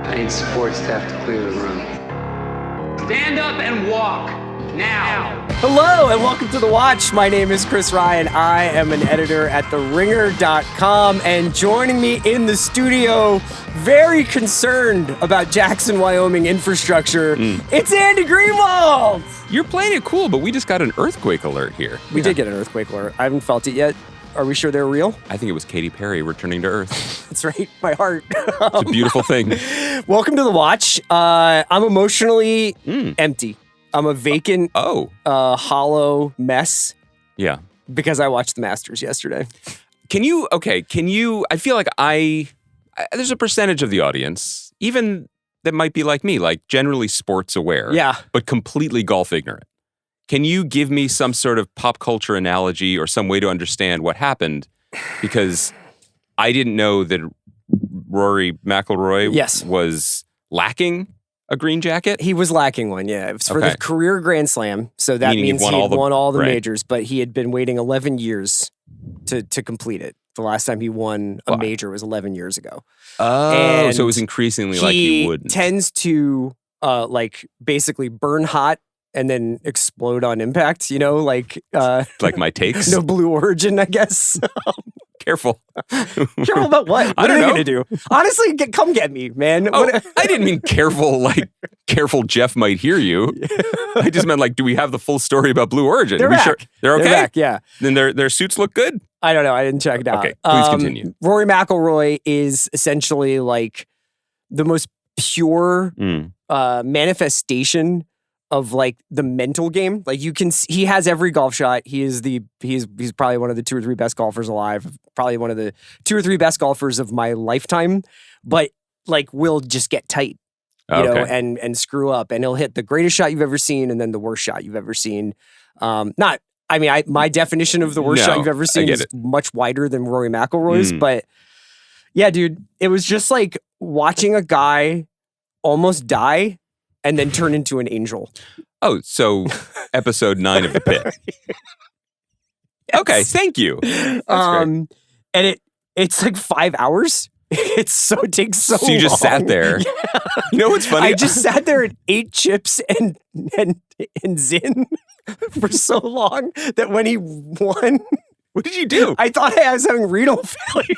I need support staff to clear the room. Stand up and walk now. Hello and welcome to The Watch. My name is Chris Ryan. I am an editor at TheRinger.com, and joining me in the studio, very concerned about Jackson, Wyoming infrastructure, it's Andy Greenwald. You're playing it cool, but we just got an earthquake alert here. We did get an earthquake alert. I haven't felt it yet. Are we sure they're real? I think it was Katy Perry returning to Earth. That's right, my heart. It's a beautiful thing. Welcome to The Watch. I'm emotionally empty. I'm a vacant, hollow mess. Yeah. Because I watched the Masters yesterday. I feel like there's a percentage of the audience, even that might be like me, like generally sports aware, but completely golf ignorant. Can you give me some sort of pop culture analogy or some way to understand what happened? Because I didn't know that Rory McIlroy was lacking a green jacket. He was lacking one, yeah. It was for the career Grand Slam, so that means he had won all the majors, but he had been waiting 11 years to complete it. The last time he won a major was 11 years ago. Oh, and so it was increasingly like he wouldn't. He tends to basically burn hot and then explode on impact, like my takes? No Blue Origin, I guess. Careful. Careful about what? What are you going to do? Honestly, come get me, man. I didn't mean careful, like careful Jeff might hear you. I just meant do we have the full story about Blue Origin? They're back. Sure? They're okay? They're back, yeah. Then their suits look good? I don't know. I didn't check it out. Okay, please continue. Rory McIlroy is essentially the most pure manifestation of the mental game. He has every golf shot. He's probably one of the 2 or 3 best golfers alive. Probably one of the 2 or 3 best golfers of my lifetime. But will just get tight, you know, and screw up. And he'll hit the greatest shot you've ever seen, and then the worst shot you've ever seen. My definition of the worst shot you've ever seen is much wider than Rory McIlroy's. But yeah, dude, it was just watching a guy almost die and then turn into an angel. Oh, so episode 9 of the Pitt. Yes. Okay, thank you. That's great. And it's 5 hours. It takes so long. So you just sat there. Yeah. You know what's funny? I just sat there and ate chips and Zin for so long that when he won, what did you do? I thought I was having renal failure.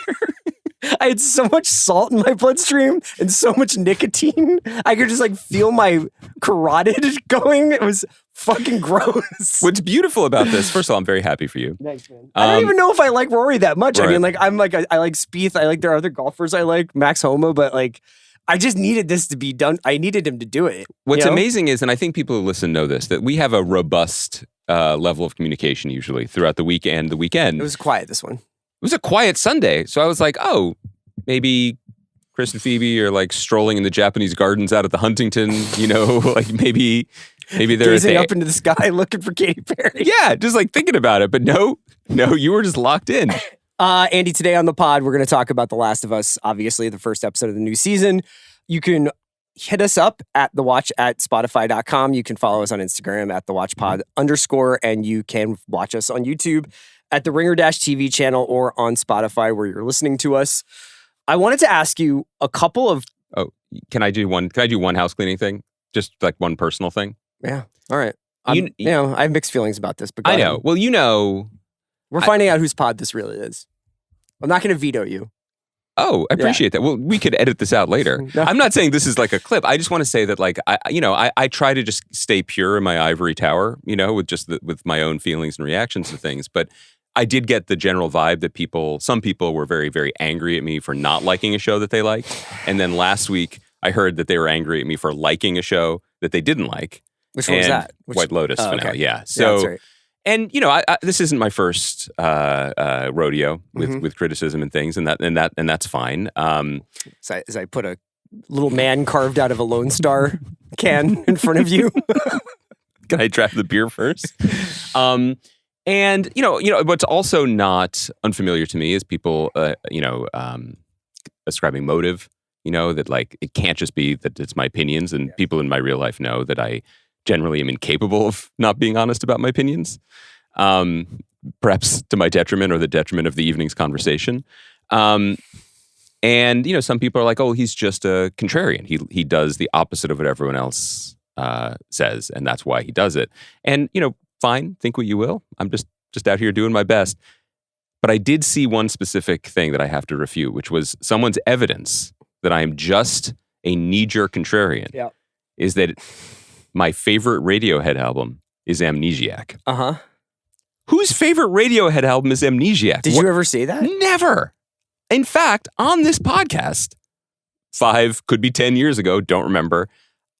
I had so much salt in my bloodstream and so much nicotine. I could just feel my carotid going. It was fucking gross. What's beautiful about this, first of all, I'm very happy for you. Thanks, man. I don't even know if I like Rory that much. Right. I mean, I like Spieth. I like there are other golfers I like, Max Homa, but I just needed this to be done. I needed him to do it. What's amazing is, and I think people who listen know this, that we have a robust level of communication usually throughout the week and the weekend. It was quiet this one. It was a quiet Sunday. So I was like, oh, maybe Chris and Phoebe are strolling in the Japanese gardens out at the Huntington, maybe they're gazing up into the sky looking for Katy Perry. Yeah, just thinking about it. But no, you were just locked in. Andy, today on the pod, we're going to talk about The Last of Us, obviously the first episode of the new season. You can hit us up at The Watch at Spotify.com. You can follow us on Instagram at TheWatchPod_, and you can watch us on YouTube at the Ringer-TV channel or on Spotify where you're listening to us. I wanted to ask you a couple of... Oh, can I do one house cleaning thing? Just one personal thing? Yeah. All right. I have mixed feelings about this. But I know. Ahead. Well, we're finding out whose pod this really is. I'm not going to veto you. Oh, I appreciate that. Well, we could edit this out later. No. I'm not saying this is a clip. I just want to say that I try to just stay pure in my ivory tower, with my own feelings and reactions to things. But I did get the general vibe that some people were very, very angry at me for not liking a show that they liked. And then last week, I heard that they were angry at me for liking a show that they didn't like. Which one was that? White Lotus finale, yeah. So, that's right. And this isn't my first rodeo with criticism and things, and that's fine. So as I put a little man carved out of a Lone Star can in front of you. Can I draft the beer first? And what's also not unfamiliar to me is people, ascribing motive. That it can't just be that it's my opinions, and people in my real life know that I generally am incapable of not being honest about my opinions, perhaps to my detriment or the detriment of the evening's conversation. And, some people are like, oh, he's just a contrarian. He does the opposite of what everyone else says, and that's why he does it. And, fine, think what you will. I'm just out here doing my best. But I did see one specific thing that I have to refute, which was someone's evidence that I am just a knee-jerk contrarian. Yeah. Is that my favorite Radiohead album is Amnesiac. Uh-huh. Whose favorite Radiohead album is Amnesiac? Did you ever say that? Never. In fact, on this podcast, 5, could be 10 years ago, don't remember,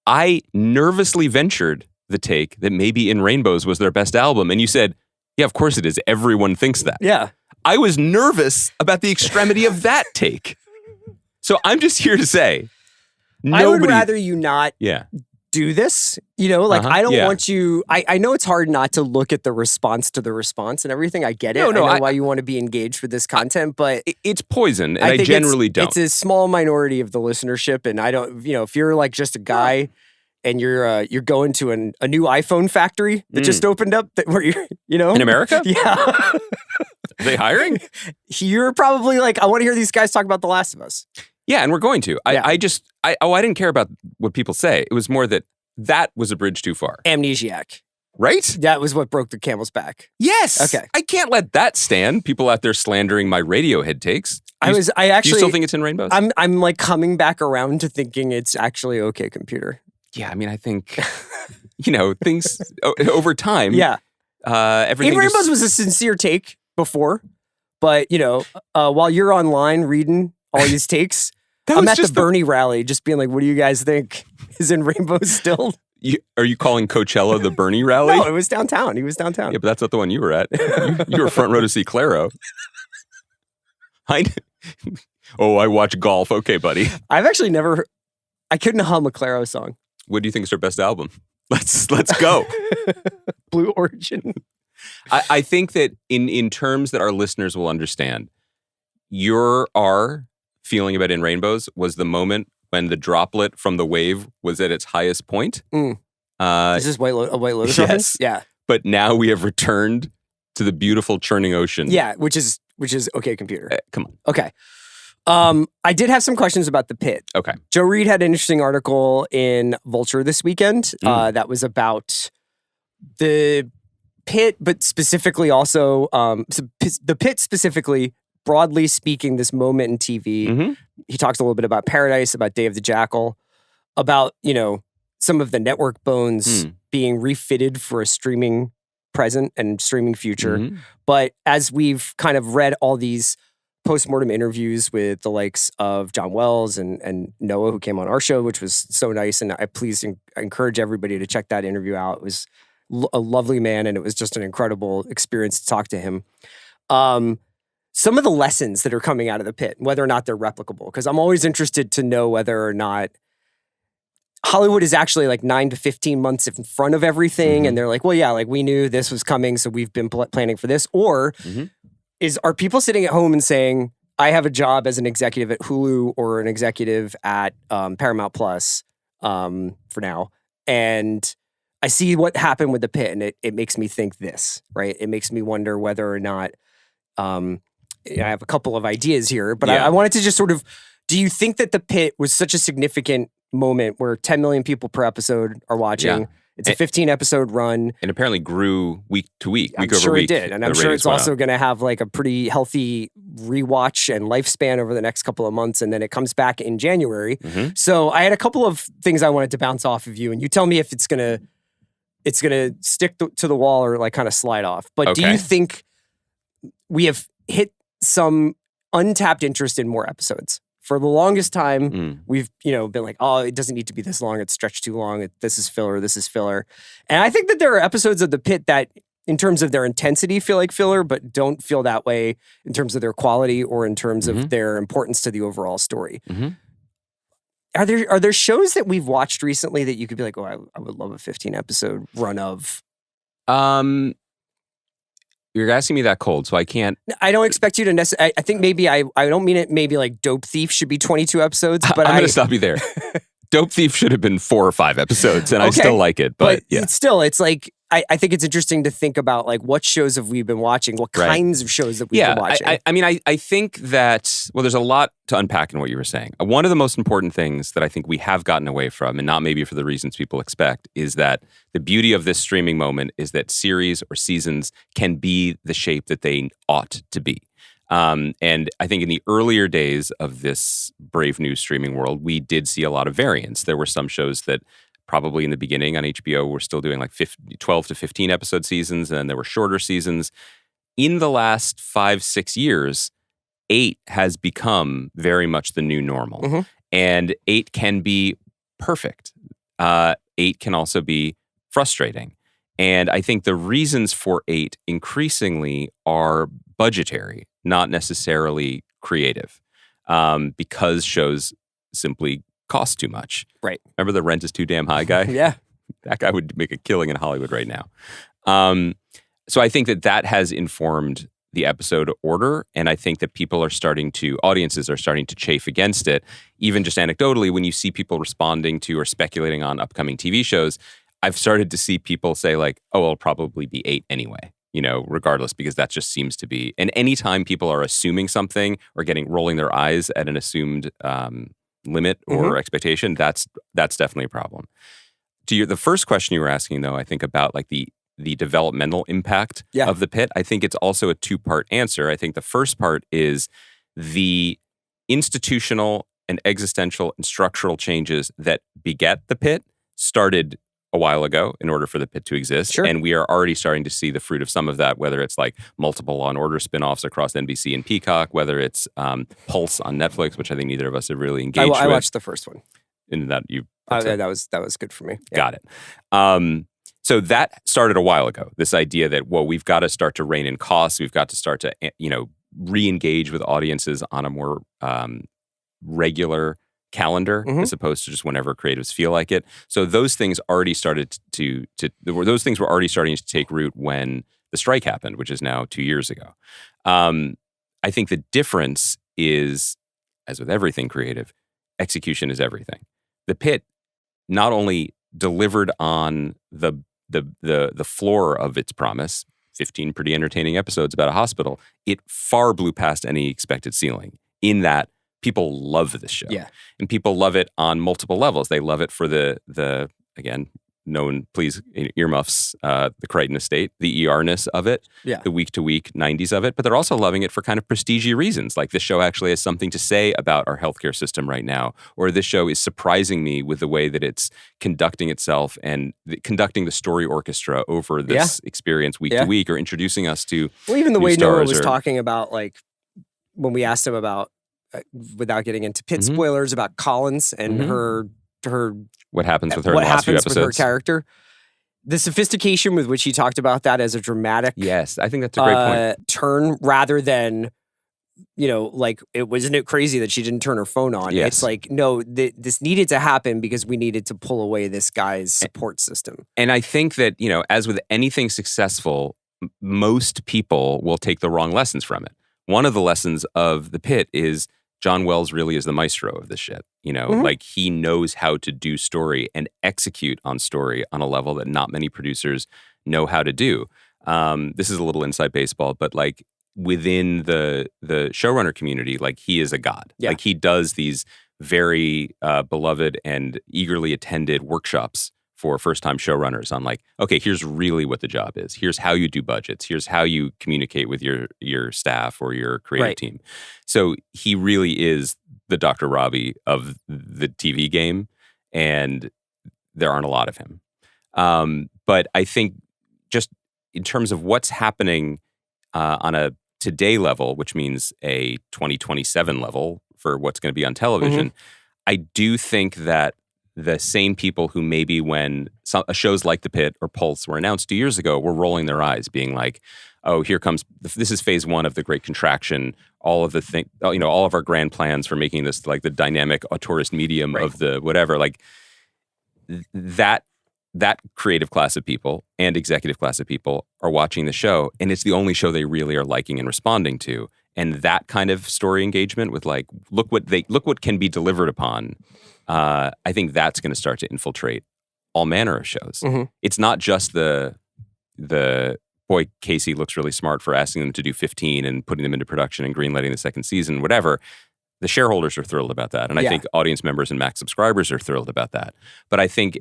I nervously ventured the take that maybe In Rainbows was their best album. And you said, yeah, of course it is. Everyone thinks that. Yeah. I was nervous about the extremity of that take. So I'm just here to say, I would rather you not do this. I don't want you. I know it's hard not to look at the response to the response and everything. I get it. I know why you want to be engaged with this content, but it's poison, and I generally don't. It's a small minority of the listenership, and I don't. If you're like just a guy and you're going to a new iPhone factory that just opened up, where you're in America, yeah. Are they hiring? You're probably like, I want to hear these guys talk about The Last of Us. Yeah, and we're going to. I didn't care about what people say. It was more that was a bridge too far. Amnesiac. Right? That was what broke the camel's back. Yes. Okay. I can't let that stand. People out there slandering my Radiohead takes. Do you still think it's In Rainbows? I'm like coming back around to thinking it's actually OK Computer. Yeah, I mean, I think, things over time. Yeah. Everything In Rainbows was a sincere take before, but, while you're online reading all these takes, I'm at the Bernie rally just being like, what do you guys think? Is In Rainbows still? Are you calling Coachella the Bernie rally? No, it was downtown. He was downtown. Yeah, but that's not the one you were at. You were front row to see Claro. I watch golf. Okay, buddy. I've actually I couldn't hum a Claro song. What do you think is their best album? Let's go. Blue Origin. I think that in terms that our listeners will understand, our feeling about In Rainbows was the moment when the droplet from the wave was at its highest point. Is this a White Lotus yes. reference? Yeah. But now we have returned to the beautiful churning ocean. Yeah, which is OK Computer. Come on. Okay. I did have some questions about the Pitt. Okay. Joe Reed had an interesting article in Vulture this weekend that was about the Pitt, but specifically also the Pitt specifically, broadly speaking, this moment in TV. Mm-hmm. He talks a little bit about Paradise, about Day of the Jackal, about, some of the network bones being refitted for a streaming present and streaming future. Mm-hmm. But as we've kind of read all these postmortem interviews with the likes of John Wells and Noah, who came on our show, which was so nice. And I encourage everybody to check that interview out. It was a lovely man, and it was just an incredible experience to talk to him. Some of the lessons that are coming out of the Pitt, whether or not they're replicable, because I'm always interested to know whether or not Hollywood is actually like 9 to 15 months in front of everything. Mm-hmm. And they're like, well, yeah, like we knew this was coming, so we've been planning for this. Or are people sitting at home and saying, I have a job as an executive at Hulu or an executive at Paramount Plus for now, and I see what happened with the Pitt, and it makes me think this, right? It makes me wonder whether or not, I have a couple of ideas here, but I wanted to just sort of, do you think that the Pitt was such a significant moment where 10 million people per episode are watching? Yeah. It's a 15-episode run. And apparently grew week to week, week over week. I'm sure it did. And I'm sure it's also going to have like a pretty healthy rewatch and lifespan over the next couple of months. And then it comes back in January. Mm-hmm. So I had a couple of things I wanted to bounce off of you. And you tell me if it's going to stick to the wall or like kind of slide off. But do you think we have hit some untapped interest in more episodes? For the longest time, we've been like, oh, it doesn't need to be this long. It's stretched too long. This is filler. This is filler. And I think that there are episodes of The Pitt that, in terms of their intensity, feel like filler, but don't feel that way in terms of their quality or in terms of their importance to the overall story. Mm-hmm. Are there shows that we've watched recently that you could be like, oh, I would love a 15-episode run of? You're asking me that cold, so I can't. I don't expect you to necessarily. I think maybe I don't mean it. Maybe like Dope Thief should be 22 episodes. But I'm going to stop you there. Dope Thief should have been 4 or 5 episodes, and I still like it. But yeah, it's like I think it's interesting to think about like what shows have we been watching, what kinds of shows that we've been watching. I think that, well, there's a lot to unpack in what you were saying. One of the most important things that I think we have gotten away from, and not maybe for the reasons people expect, is that the beauty of this streaming moment is that series or seasons can be the shape that they ought to be. And I think in the earlier days of this brave new streaming world, we did see a lot of variance. There were some shows that probably in the beginning on HBO were still doing like 12 to 15 episode seasons, and then there were shorter seasons. In the last 5-6 years, 8 has become very much the new normal. And 8 can be perfect. 8 can also be frustrating. And I think the reasons for 8 increasingly are budgetary, not necessarily creative, because shows simply cost too much. Right. Remember the rent is too damn high guy? Yeah. That guy would make a killing in Hollywood right now. So I think that has informed the episode order, and I think that audiences are starting to chafe against it. Even just anecdotally, when you see people responding to or speculating on upcoming TV shows, I've started to see people say like, oh, it'll probably be 8 anyway, regardless, because that just seems to be. And anytime people are assuming something or rolling their eyes at an assumed limit or expectation, that's definitely a problem. To the first question you were asking, though, I think about like the developmental impact of the Pit, I think it's also a two-part answer. I think the first part is the institutional and existential and structural changes that beget the Pit started a while ago in order for the Pit to exist. Sure. And we are already starting to see the fruit of some of that, whether it's like multiple Law & Order spinoffs across NBC and Peacock, whether it's Pulse on Netflix, which I think neither of us have really engaged with. I watched the first one. And that you... that was good for me. Yeah. Got it. So that started a while ago, this idea that, well, we've got to start to rein in costs. We've got to start to, re-engage with audiences on a more regular calendar as opposed to just whenever creatives feel like it. So those things already started those things were already starting to take root when the strike happened, which is now 2 years ago. I think the difference is, as with everything creative, execution is everything. The Pit not only delivered on the floor of its promise, 15 pretty entertaining episodes about a hospital, it far blew past any expected ceiling in that people love this show. Yeah. And people love it on multiple levels. They love it for the again, known, please, earmuffs, the Crichton estate, the ER-ness of it, the week-to-week 90s of it, but they're also loving it for kind of prestige reasons. Like this show actually has something to say about our healthcare system right now, or this show is surprising me with the way that it's conducting itself and conducting the story orchestra over this experience week to week, or introducing us to even the way Noah was or, talking about, like, when we asked him about, without getting into Pitt spoilers, about Collins and her what happens with her in the last few episodes. With her character. The sophistication with which he talked about that as a dramatic Yes, I think that's a great point. Turn, rather than, like, wasn't it crazy that she didn't turn her phone on? Yes. It's like, no, this needed to happen because we needed to pull away this guy's support system. And I think that, as with anything successful, most people will take the wrong lessons from it. One of the lessons of the Pit is John Wells really is the maestro of this shit. Like he knows how to do story and execute on story on a level that not many producers know how to do. This is a little inside baseball, but like within the showrunner community, like he is a god. Yeah. Like he does these very beloved and eagerly attended workshops for first-time showrunners on like, okay, here's really what the job is. Here's how you do budgets. Here's how you communicate with your staff or your creative team. So he really is the Dr. Robbie of the TV game, and there aren't a lot of him. But I think just in terms of what's happening on a today level, which means a 2027 level for what's going to be on television, I do think that the same people who maybe when shows like The Pit or Pulse were announced 2 years ago were rolling their eyes, being like, oh, here comes, this is phase one of the Great Contraction, all of the all of our grand plans for making this like the dynamic auteurist medium of the whatever, like that creative class of people and executive class of people are watching the show, and it's the only show they really are liking and responding to. And that kind of story engagement with like, look what can be delivered upon. I think that's going to start to infiltrate all manner of shows. It's not just the the boy, Casey looks really smart for asking them to do 15 and putting them into production and greenlighting the second season, whatever. The shareholders are thrilled about that. And I think audience members and Max subscribers are thrilled about that. But I think,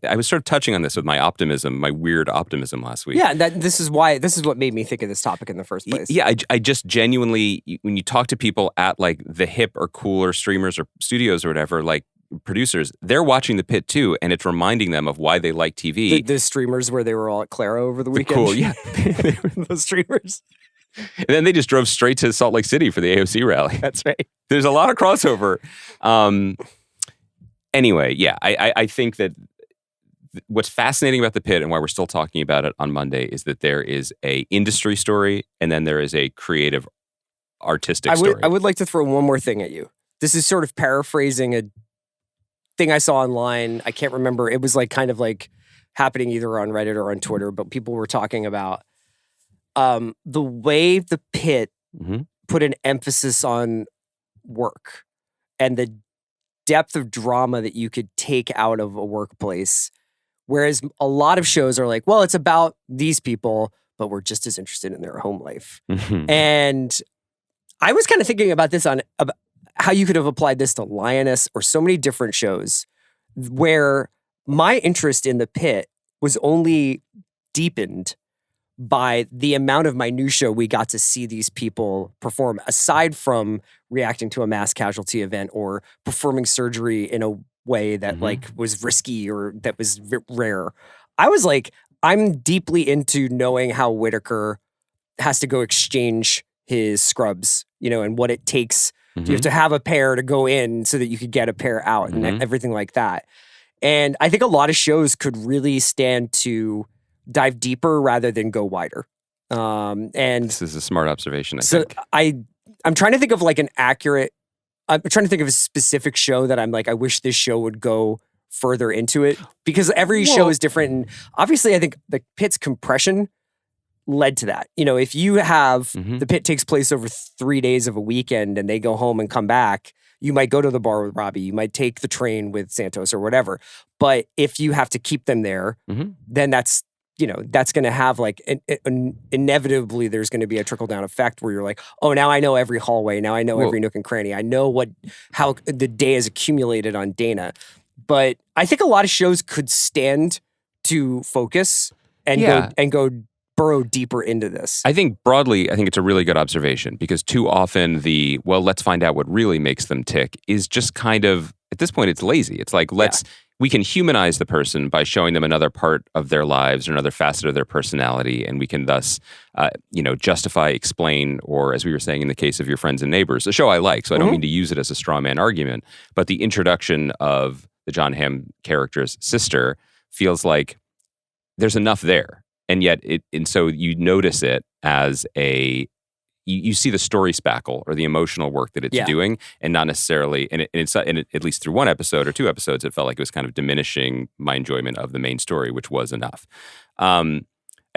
I was sort of touching on this with my optimism, my weird optimism last week. Yeah, this is what made me think of this topic in the first place. Yeah, I just genuinely, when you talk to people at like the hip or cooler streamers or studios or whatever, like producers, they're watching The Pitt too, and it's reminding them of why they like TV. The streamers where they were all at Clara over the weekend. Cool, yeah. Those streamers. And then they just drove straight to Salt Lake City for the AOC rally. That's right. There's a lot of crossover. Anyway, yeah, I think that what's fascinating about The Pitt and why we're still talking about it on Monday is that there is a industry story and then there is a creative, artistic story. I would like to throw one more thing at you. This is sort of paraphrasing a thing I saw online. I can't remember. It was like kind of like happening either on Reddit or on Twitter, but people were talking about the way The Pitt put an emphasis on work and the depth of drama that you could take out of a workplace. Whereas a lot of shows are like, well, it's about these people, but we're just as interested in their home life. And I was kind of thinking about this about how you could have applied this to Lioness or so many different shows where my interest in The Pitt was only deepened by the amount of minutia we got to see these people perform, aside from reacting to a mass casualty event or performing surgery in a way that like was risky or that was rare. I was like, I'm deeply into knowing how Whitaker has to go exchange his scrubs, and what it takes. You have to have a pair to go in so that you could get a pair out and everything like that. And I think a lot of shows could really stand to dive deeper rather than go wider. And this is a smart observation, I think. I'm trying to think of like I'm trying to think of a specific show that I'm like, I wish this show would go further into it, because every show is different. And obviously I think the Pitt's compression led to that. If you have The Pitt takes place over 3 days of a weekend and they go home and come back, you might go to the bar with Robbie, you might take the train with Santos or whatever. But if you have to keep them there, then that's going to have like, inevitably there's going to be a trickle down effect where you're like, oh, now I know every hallway. Now I know every nook and cranny. I know how the day is accumulated on Dana. But I think a lot of shows could stand to focus and go burrow deeper into this. I think broadly, it's a really good observation, because too often let's find out what really makes them tick is just kind of, at this point, it's lazy. It's like, we can humanize the person by showing them another part of their lives or another facet of their personality, and we can thus, justify, explain, or as we were saying in the case of Your Friends and Neighbors, a show I like, so I don't mean to use it as a straw man argument, but the introduction of the John Hamm character's sister feels like there's enough there. And yet, so you notice it as you see the story spackle or the emotional work that it's doing, and not necessarily, and at least through one episode or two episodes, it felt like it was kind of diminishing my enjoyment of the main story, which was enough. I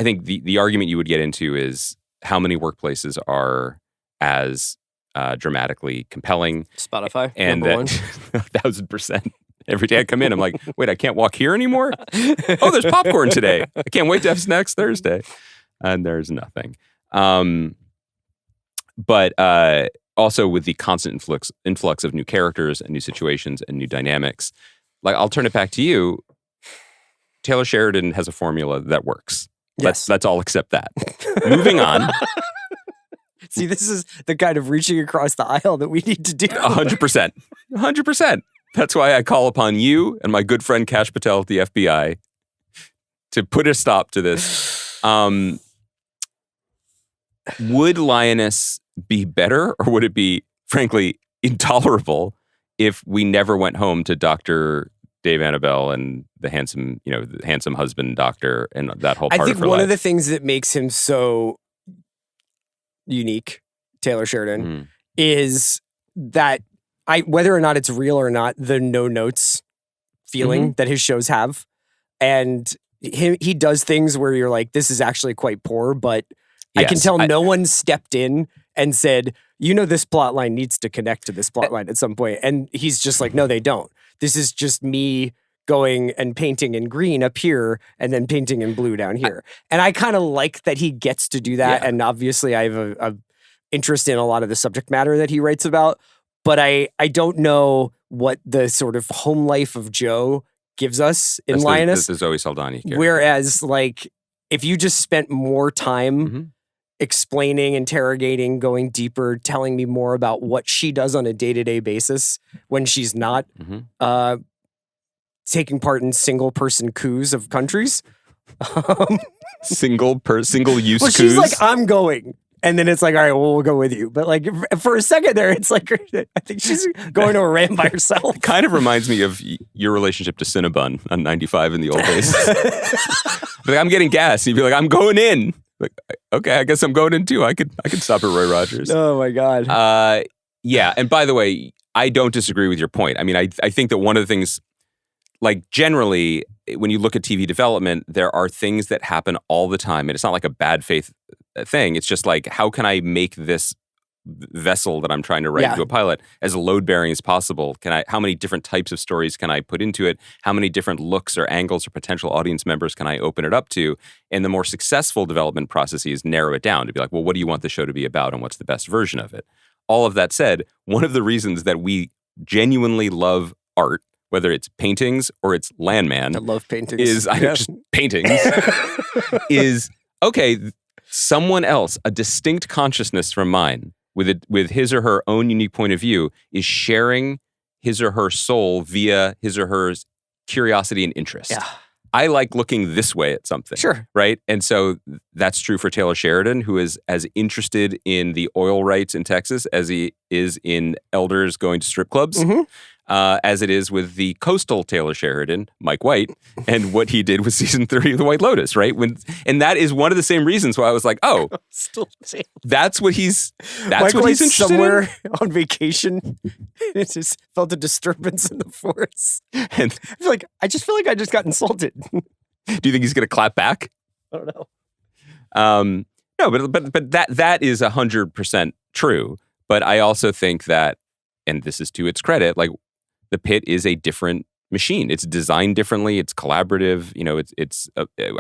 think the argument you would get into is how many workplaces are as dramatically compelling. Spotify, and number one. 1,000%. Every day I come in, I'm like, wait, I can't walk here anymore? Oh, there's popcorn today. I can't wait to have snacks Thursday. And there's nothing. But also with the constant influx of new characters and new situations and new dynamics, like, I'll turn it back to you. Taylor Sheridan has a formula that works. Yes. Let's all accept that. Moving on. See, this is the kind of reaching across the aisle that we need to do. 100%. 100%. That's why I call upon you and my good friend Kash Patel at the FBI to put a stop to this. Would Lioness be better, or would it be, frankly, intolerable if we never went home to Dr. Dave Annabelle and the handsome husband doctor and that whole part of her life? I think one of the things that makes him so unique, Taylor Sheridan, is that whether or not it's real or not, the no notes feeling that his shows have. And he does things where you're like, this is actually quite poor, but I can tell no one stepped in and said, this plot line needs to connect to this plot line at some point. And he's just like, no, they don't. This is just me going and painting in green up here and then painting in blue down here. And I kind of like that he gets to do that. Yeah. And obviously I have a interest in a lot of the subject matter that he writes about, but I don't know what the sort of home life of Joe gives us in Lioness. This is Zoe Saldana. Whereas like if you just spent more time explaining, interrogating, going deeper, telling me more about what she does on a day-to-day basis when she's not taking part in single-person coups of countries. Single-use coups? She's like, I'm going. And then it's like, all right, well, we'll go with you. But like for a second there, it's like, I think she's going to a ramp by herself. It kind of reminds me of your relationship to Cinnabon on 95 in the old days. Like, I'm getting gas. And you'd be like, I'm going in. Like, okay, I guess I'm going in too. I could stop at Roy Rogers. Oh my God. Yeah. And by the way, I don't disagree with your point. I mean, I think that one of the things, like generally, when you look at TV development, there are things that happen all the time. And it's not like a bad faith thing. It's just like, how can I make this vessel that I'm trying to write into a pilot as load-bearing as possible? How many different types of stories can I put into it? How many different looks or angles or potential audience members can I open it up to? And the more successful development processes narrow it down to be like, well, what do you want the show to be about and what's the best version of it? All of that said, one of the reasons that we genuinely love art, whether it's paintings or it's Landman. I love paintings. Just paintings. is, okay, someone else, a distinct consciousness from mine, with his or her own unique point of view, is sharing his or her soul via his or her curiosity and interest. Yeah. I like looking this way at something. Sure. Right? And so that's true for Taylor Sheridan, who is as interested in the oil rights in Texas as he is in elders going to strip clubs. As it is with the coastal Taylor Sheridan, Mike White, and what he did with season 3 of The White Lotus, right? And that is one of the same reasons why I was like, oh, that's what he's interested somewhere in? On vacation. It just felt a disturbance in the force. And I just feel like I just got insulted. Do you think he's going to clap back? I don't know. No, but that is 100% true. But I also think that, and this is to its credit, like, the Pitt is a different machine. It's designed differently. It's collaborative. You know,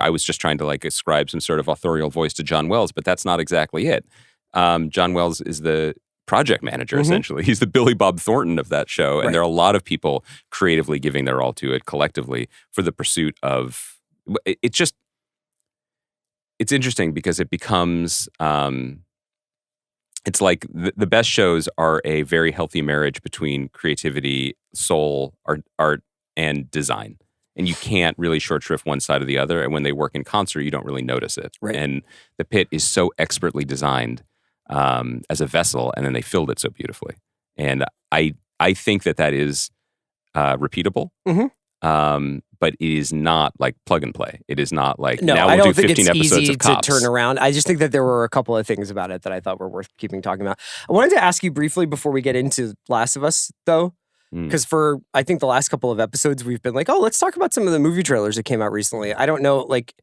I was just trying to like ascribe some sort of authorial voice to John Wells, but that's not exactly it. John Wells is the project manager, essentially. He's the Billy Bob Thornton of that show. And there are a lot of people creatively giving their all to it collectively for the pursuit of, it's interesting because it becomes, it's like the best shows are a very healthy marriage between creativity, soul, art, and design. And you can't really short shrift one side or the other. And when they work in concert, you don't really notice it. Right. And the Pitt is so expertly designed as a vessel, and then they filled it so beautifully. And I think that is repeatable. But it is not like plug and play. It is not like, now we'll do 15 episodes of Cops. To turn around. I just think that there were a couple of things about it that I thought were worth talking about. I wanted to ask you briefly before we get into Last of Us, though, because for, I think, the last couple of episodes, we've been like, oh, let's talk about some of the movie trailers that came out recently. I don't know, like,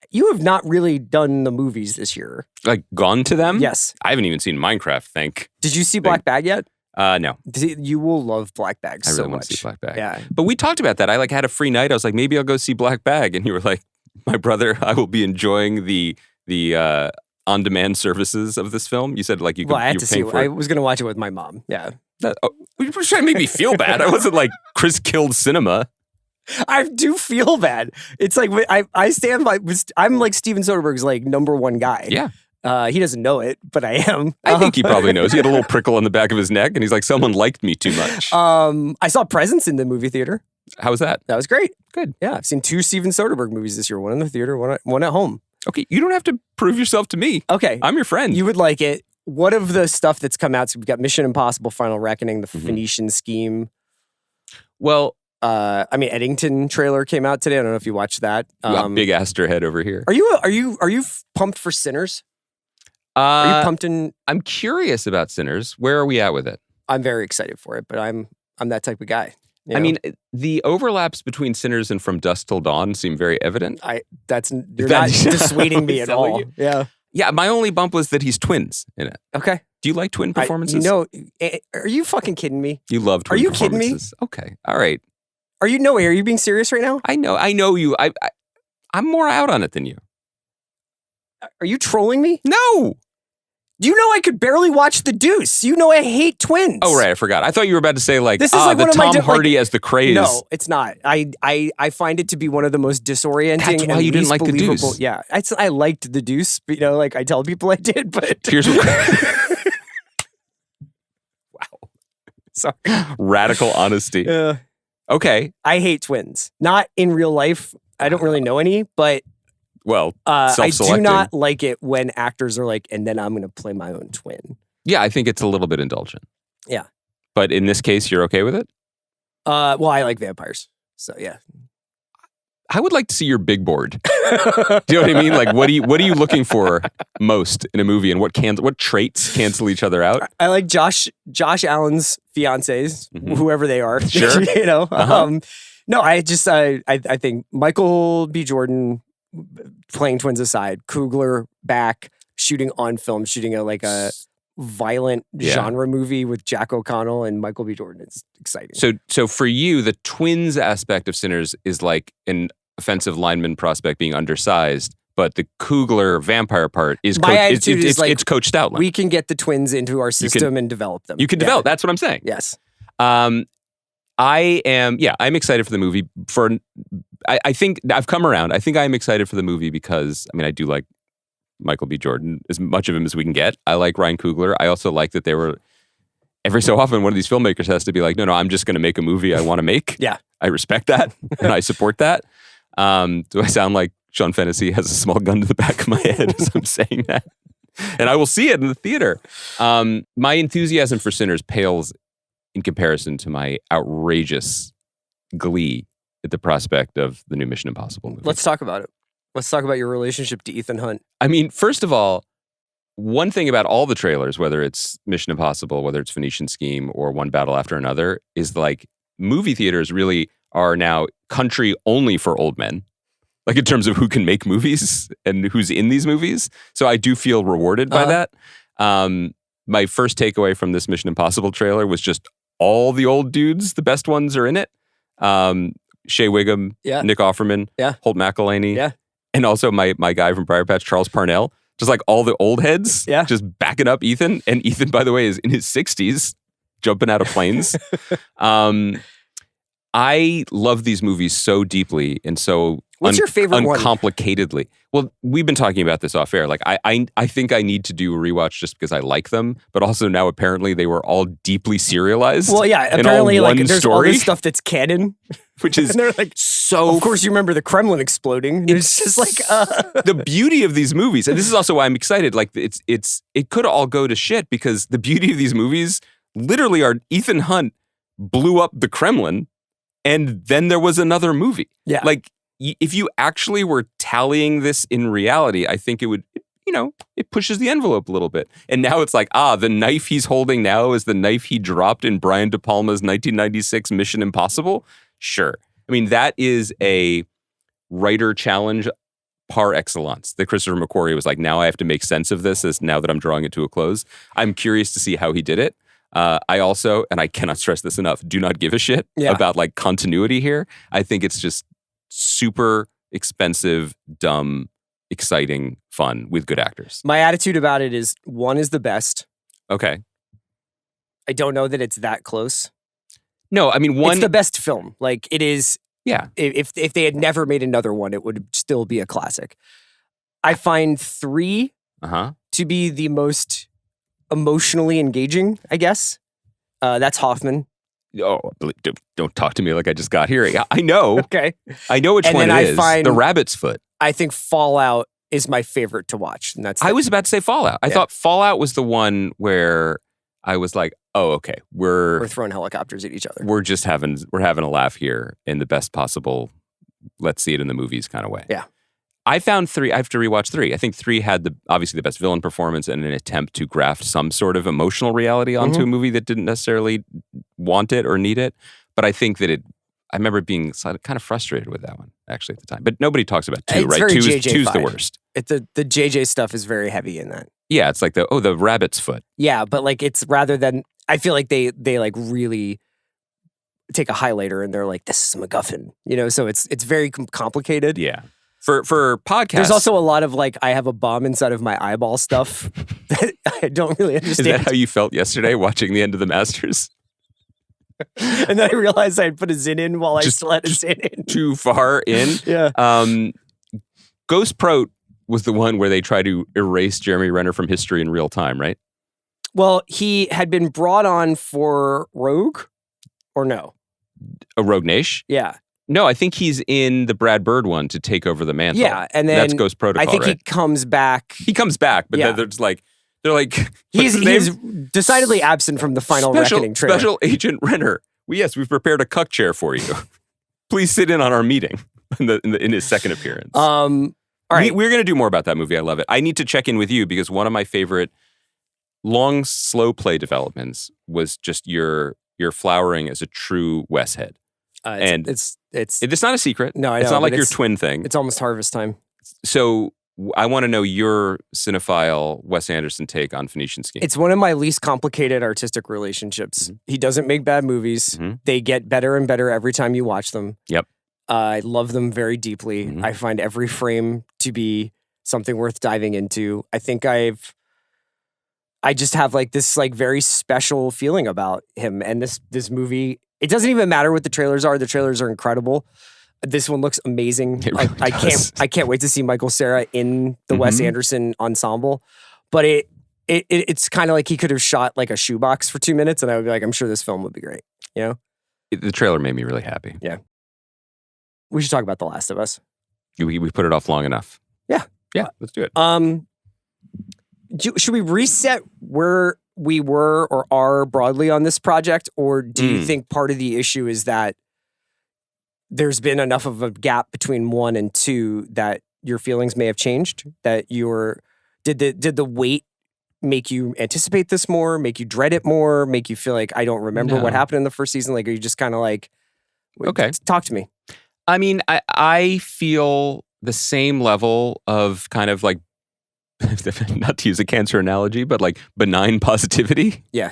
you have not really done the movies this year. Like, gone to them? Yes. I haven't even seen Minecraft, Did you see Black Bag yet? No. You will love Black Bag so much. I really want to see Black Bag. Yeah. But we talked about that. I had a free night. I was like, maybe I'll go see Black Bag. And you were like, my brother, I will be enjoying the on-demand services of this film. You said like you could. Well, I had to see it. I was going to watch it with my mom. Yeah. You were trying to make me feel bad. I wasn't like Chris killed cinema. I do feel bad. It's like I stand by. I'm like Steven Soderbergh's like #1 guy. Yeah. He doesn't know it, but I am. I think he probably knows. He had a little prickle on the back of his neck, and he's like, someone liked me too much. I saw Presence in the movie theater. How was that? That was great. Good. Yeah, I've seen 2 Steven Soderbergh movies this year. One in the theater, one at home. Okay, you don't have to prove yourself to me. Okay. I'm your friend. You would like it. What of the stuff that's come out? So we've got Mission Impossible Final Reckoning, the Phoenician Scheme. Well, Eddington trailer came out today. I don't know if you watched that. Big Astor head over here. Are you pumped for Sinners? Are you pumped in? I'm curious about Sinners. Where are we at with it? I'm very excited for it, but I'm that type of guy. You know? I mean, the overlaps between Sinners and From Dusk Till Dawn seem very evident. You're not dissuading me at all. Yeah. Yeah, my only bump was that he's twins in it. Okay. Do you like twin performances? Are you fucking kidding me? You love twin performances. Are you kidding me? Okay. All right. Are you being serious right now? I know you. I'm more out on it than you. Are you trolling me? No. You know I could barely watch The Deuce. You know I hate twins. Oh, right. I forgot. I thought you were about to say this is like the one of Tom my Hardy as the craze. No, it's not. I find it to be one of the most disorienting. That's why and you didn't least like The believable. Deuce. Yeah, I liked The Deuce. But, like I tell people I did, but Here's what. Wow. Sorry. Radical honesty. Okay. I hate twins. Not in real life. I don't really know any, but well, I do not like it when actors are like, and then I'm going to play my own twin. Yeah, I think it's a little bit indulgent. Yeah. But in this case, you're okay with it? Well, I like vampires. So, yeah. I would like to see your big board. Do you know what I mean? Like, what are you looking for most in a movie, and what traits cancel each other out? I like Josh Allen's fiancés, whoever they are. Sure. No, I think Michael B. Jordan playing twins aside, Coogler back, shooting on film, shooting a violent genre movie with Jack O'Connell and Michael B. Jordan. It's exciting. So for you, the twins aspect of Sinners is like an offensive lineman prospect being undersized, but the Coogler vampire part is it's Coach Stoutland. We can get the twins into our system and develop them. You can develop. That's what I'm saying. Yes. I'm excited for the movie. I think I've come around. I think I'm excited for the movie because, I do like Michael B. Jordan, as much of him as we can get. I like Ryan Coogler. I also like that they were, every so often, one of these filmmakers has to be like, no, I'm just going to make a movie I want to make. Yeah. I respect that, and I support that. Do I sound like Sean Fennessy has a small gun to the back of my head as I'm saying that? And I will see it in the theater. My enthusiasm for Sinners pales in comparison to my outrageous glee at the prospect of the new Mission Impossible movie. Let's talk about it. Let's talk about your relationship to Ethan Hunt. First of all, one thing about all the trailers, whether it's Mission Impossible, whether it's Phoenician Scheme or One Battle After Another, is like movie theaters really are now country only for old men. Like in terms of who can make movies and who's in these movies. So I do feel rewarded by that. My first takeaway from this Mission Impossible trailer was just all the old dudes, the best ones are in it. Shea Wiggum, Nick Offerman, Holt McElhaney, and also my guy from Briar Patch, Charles Parnell. Just like all the old heads, just backing up Ethan. And Ethan, by the way, is in his 60s, jumping out of planes. I love these movies so deeply and so What's your favorite one? Uncomplicatedly. Well, we've been talking about this off air. Like, I think I need to do a rewatch just because I like them, but also now apparently they were all deeply serialized. Well, yeah, apparently like there's all this stuff that's canon, which is and they're like so. Of course, you remember the Kremlin exploding. It's just like the beauty of these movies, and this is also why I'm excited. Like, it could all go to shit because the beauty of these movies literally are Ethan Hunt blew up the Kremlin, and then there was another movie. Yeah, like. If you actually were tallying this in reality, I think it would, it pushes the envelope a little bit. And now it's like, the knife he's holding now is the knife he dropped in Brian De Palma's 1996 Mission Impossible. Sure. That is a writer challenge par excellence. That Christopher McQuarrie was like, now I have to make sense of this as now that I'm drawing it to a close. I'm curious to see how he did it. I also, and I cannot stress this enough, do not give a shit about like continuity here. I think it's just super expensive, dumb, exciting fun with good actors. My attitude about it is one is the best. Okay. I don't know that it's that close. No, one... It's the best film. Like, it is... Yeah. If they had never made another one, it would still be a classic. I find 3 to be the most emotionally engaging, I guess. That's Hoffman. Oh, don't talk to me like I just got here. I know. Okay. I know which one it is. The Rabbit's Foot. I think Fallout is my favorite to watch. And I was about to say Fallout. I thought Fallout was the one where I was like, oh, okay. We're throwing helicopters at each other. We're having a laugh here in the best possible, let's see it in the movies kind of way. Yeah. I found 3, I have to rewatch 3. I think 3 had obviously the best villain performance and an attempt to graft some sort of emotional reality onto a movie that didn't necessarily want it or need it. But I think that I remember being kind of frustrated with that one actually at the time. But nobody talks about 2, right? 2's the worst. The JJ stuff is very heavy in that. Yeah, it's like the Rabbit's Foot. Yeah, but like it's rather than, I feel like they like really take a highlighter and they're like, this is a MacGuffin, so it's very complicated. Yeah. For podcasts. There's also a lot of like, I have a bomb inside of my eyeball stuff that I don't really understand. Is that how you felt yesterday watching the end of the Masters? And then I realized I had put a Zin in while I still had a Zin in. Too far in? Yeah. Ghost Prote was the one where they try to erase Jeremy Renner from history in real time, right? Well, he had been brought on for Rogue, or no? A Rogue Nation? Yeah. No, I think he's in the Brad Bird one to take over the mantle. Yeah, and then that's Ghost Protocol. I think right? he comes back. He comes back, but they're like he's decidedly absent from the final reckoning trailer. Special Agent Renner. Well, we've prepared a cuck chair for you. Please sit in on our meeting in his second appearance. All right, we're going to do more about that movie. I love it. I need to check in with you because one of my favorite long slow play developments was just your flowering as a true Wes head. It's not a secret. No, I know, it's not like your twin thing. It's almost harvest time. So I want to know your cinephile Wes Anderson take on Phoenician Scheme. It's one of my least complicated artistic relationships. Mm-hmm. He doesn't make bad movies. Mm-hmm. They get better and better every time you watch them. Yep. I love them very deeply. Mm-hmm. I find every frame to be something worth diving into. I think I just have like this like very special feeling about him and this movie. It doesn't even matter what the trailers are. The trailers are incredible. This one looks amazing. It really does. I can't wait to see Michael Cera in the Wes Anderson ensemble. But it's kind of like he could have shot like a shoebox for 2 minutes, and I would be like, I'm sure this film would be great. The trailer made me really happy. Yeah. We should talk about The Last of Us. We put it off long enough. Yeah. Let's do it. Should we reset where we were or are broadly on this project, or do you think part of the issue is that there's been enough of a gap between 1 and 2 that your feelings may have changed? That did the wait make you anticipate this more, make you dread it more, make you feel like I don't remember what happened in the first season? Like, are you just kind of like, okay, talk to me? I mean, I feel the same level of kind of like, not to use a cancer analogy, but like benign positivity. Yeah.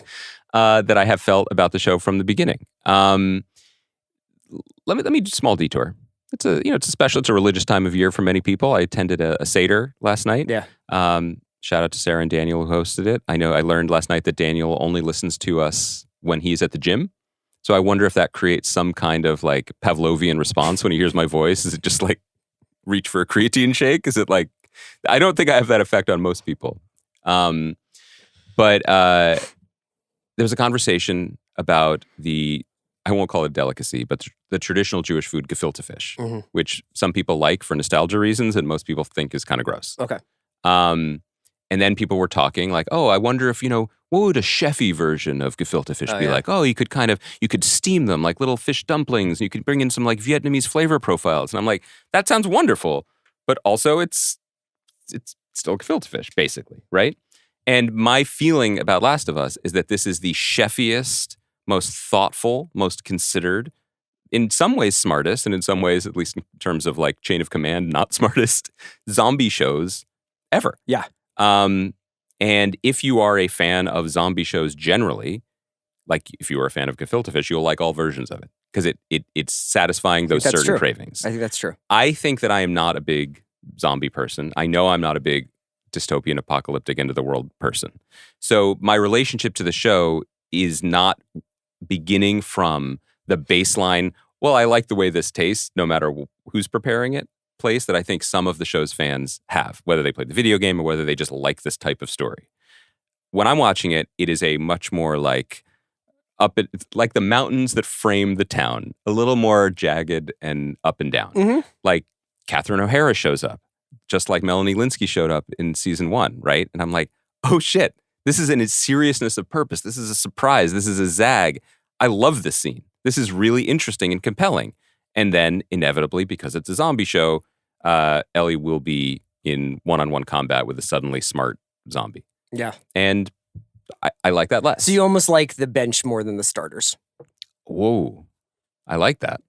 That I have felt about the show from the beginning. Let me do a small detour. It's a religious time of year for many people. I attended a Seder last night. Yeah. Shout out to Sarah and Daniel who hosted it. I learned last night that Daniel only listens to us when he's at the gym. So I wonder if that creates some kind of like Pavlovian response when he hears my voice. Is it just like reach for a creatine shake? Is it like, I don't think I have that effect on most people. But there was a conversation about I won't call it delicacy, but the traditional Jewish food, gefilte fish, which some people like for nostalgia reasons and most people think is kind of gross. Okay. And then people were talking like, oh, I wonder if, what would a chefy version of gefilte fish be like? Oh, you could steam them like little fish dumplings. And you could bring in some like Vietnamese flavor profiles. And I'm like, that sounds wonderful. But also it's still gefilte fish, basically, right? And my feeling about Last of Us is that this is the chefiest, most thoughtful, most considered, in some ways smartest, and in some ways, at least in terms of like chain of command, not smartest, zombie shows ever. Yeah. And if you are a fan of zombie shows generally, like if you are a fan of gefilte fish, you'll like all versions of it because it's satisfying those certain cravings. I think that's true. I think that I am not a big zombie person. I know I'm not a big dystopian, apocalyptic, end of the world person. So my relationship to the show is not beginning from the baseline, well, I like the way this tastes, no matter who's preparing it, place that I think some of the show's fans have, whether they play the video game or whether they just like this type of story. When I'm watching it, it is a much more like like the mountains that frame the town, a little more jagged and up and down. Mm-hmm. Like Catherine O'Hara shows up, just like Melanie Linsky showed up in season 1, right? And I'm like, oh shit, this is in its seriousness of purpose. This is a surprise. This is a zag. I love this scene. This is really interesting and compelling. And then inevitably, because it's a zombie show, Ellie will be in one-on-one combat with a suddenly smart zombie. Yeah. And I like that less. So you almost like the bench more than the starters. Whoa. I like that.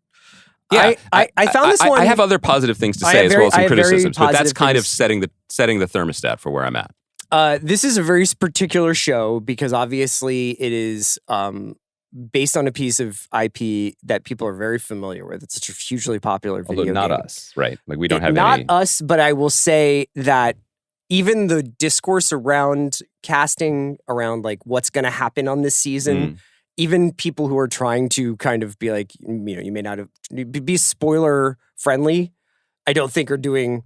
Yeah, I found this one. I have other positive things to say as well as some criticisms, but that's kind of setting the thermostat for where I'm at. This is a very particular show because obviously it is based on a piece of IP that people are very familiar with. It's such a hugely popular video game. Although not us, right? Like we don't have not any... us, but I will say that even the discourse around casting, around like what's going to happen on this season, even people who are trying to kind of be like, you know, you may not have be spoiler friendly, I don't think are doing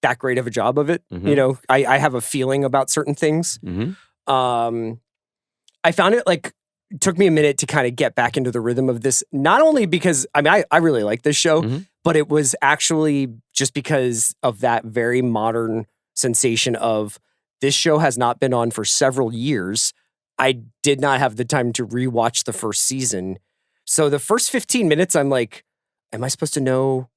that great of a job of it. You know, I have a feeling about certain things. I found it like, it took me a minute to kind of get back into the rhythm of this, not only because, I mean, I really like this show, but it was actually just because of that very modern sensation of this show has not been on for several years. I did not have the time to rewatch the first season. So the first 15 minutes, I'm like, am I supposed to know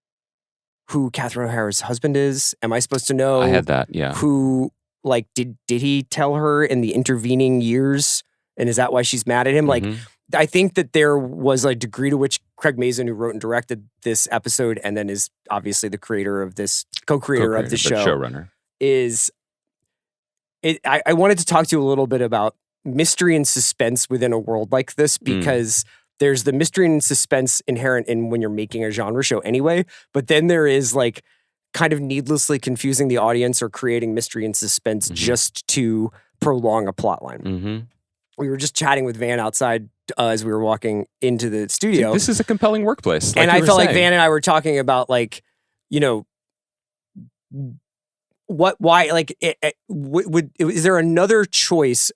who Catherine O'Hara's husband is? Am I supposed to know I had that, yeah. Who, like, did he tell her in the intervening years? And is that why she's mad at him? Like, I think that there was a degree to which Craig Mazin, who wrote and directed this episode, and then is obviously the creator of this, co-creator of the show, showrunner, I wanted to talk to you a little bit about mystery and suspense within a world like this, because there's the mystery and suspense inherent in when you're making a genre show anyway, but then there is like kind of needlessly confusing the audience or creating mystery and suspense just to prolong a plot line. We were just chatting with Van outside as we were walking into the studio. This is a compelling workplace. Like and I felt like Van and I were talking about, like, you know, why, like, is there another choice?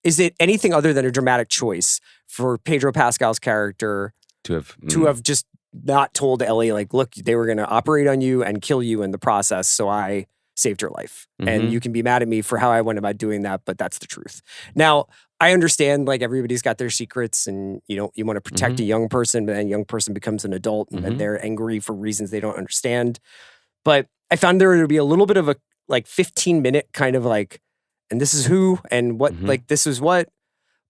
Is it anything other than a dramatic choice for Pedro Pascal's character to have just not told Ellie, like, look, they were going to operate on you and kill you in the process, so I saved your life. And you can be mad at me for how I went about doing that, but that's the truth. Now, I understand, like, everybody's got their secrets, and you want to protect a young person, but then a young person becomes an adult, and then they're angry for reasons they don't understand. But I found there would be a little bit of a, like, 15-minute kind of like, and this is who, and what, like, this is what.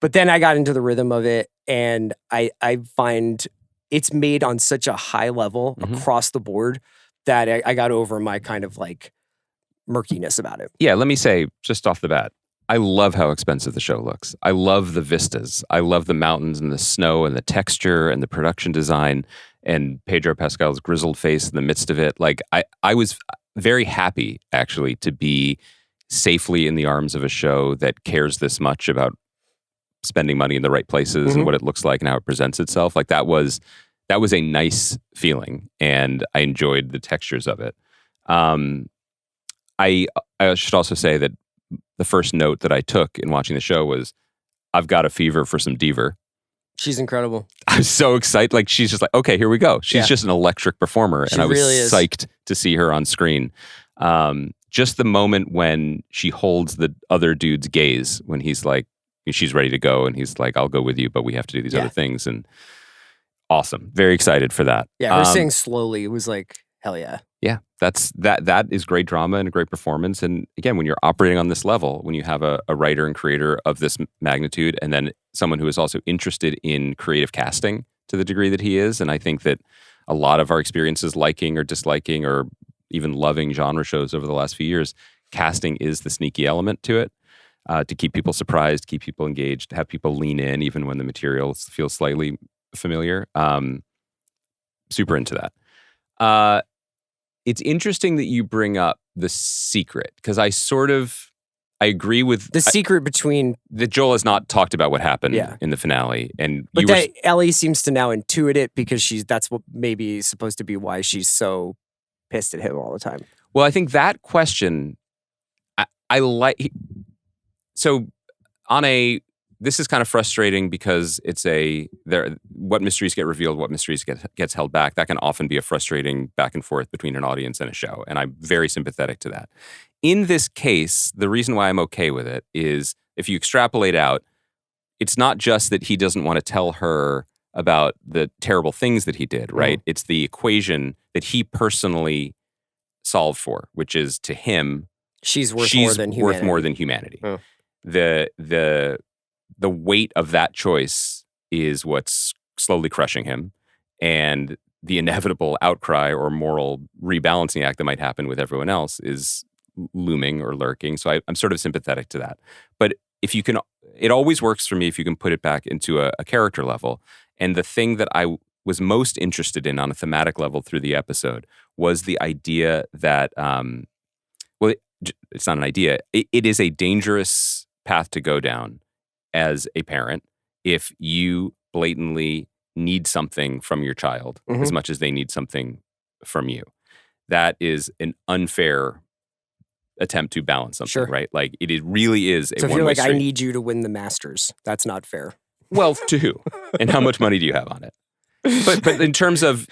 But then I got into the rhythm of it, and I find it's made on such a high level across the board that I got over my kind of like murkiness about it. Yeah, let me say just off the bat, I love how expensive the show looks. I love the vistas. I love the mountains and the snow and the texture and the production design and Pedro Pascal's grizzled face in the midst of it. Like, I was very happy, actually, to be safely in the arms of a show that cares this much about spending money in the right places and what it looks like and how it presents itself. Like, that was a nice feeling, and I enjoyed the textures of it. I should also say that the first note that I took in watching the show was, I've got a fever for some Deaver. She's incredible. I was so excited. Like, she's just like, okay, here we go. She's just an electric performer. And I was really psyched to see her on screen. Just the moment when she holds the other dude's gaze, when he's like, she's ready to go, and he's like, I'll go with you, but we have to do these other things. And awesome. Very excited for that. Yeah, her saying slowly, it was like, hell yeah. Yeah, that is great drama and a great performance. And again, when you're operating on this level, when you have a writer and creator of this magnitude, and then someone who is also interested in creative casting to the degree that he is, and I think that a lot of our experiences liking or disliking or even loving genre shows over the last few years, casting is the sneaky element to it, to keep people surprised, keep people engaged, have people lean in even when the material feels slightly familiar. Super into that. It's interesting that you bring up the secret, because I agree with the secret between that Joel has not talked about what happened in the finale, but Ellie seems to now intuit it, because that's what maybe is supposed to be why she's so pissed at him all the time. Well, I think that question, I like. So this is kind of frustrating, because it's what mysteries get revealed, what mysteries gets held back. That can often be a frustrating back and forth between an audience and a show, and I'm very sympathetic to that. In this case, the reason why I'm okay with it is, if you extrapolate out, it's not just that he doesn't want to tell her about the terrible things that he did, right? It's the equation that he personally solved for, which is, to him, she's worth more than humanity. The weight of that choice is what's slowly crushing him, and the inevitable outcry or moral rebalancing act that might happen with everyone else is looming or lurking. So I'm sort of sympathetic to that. But if you can, it always works for me if you can put it back into a character level. And the thing that I was most interested in on a thematic level through the episode was the idea that, it's not an idea. It is a dangerous path to go down as a parent if you blatantly need something from your child as much as they need something from you. That is an unfair attempt to balance something, right? Like it really is a so if you're one-way like, street. I need you to win the Masters, that's not fair. Well, to who? And how much money do you have on it? But in terms of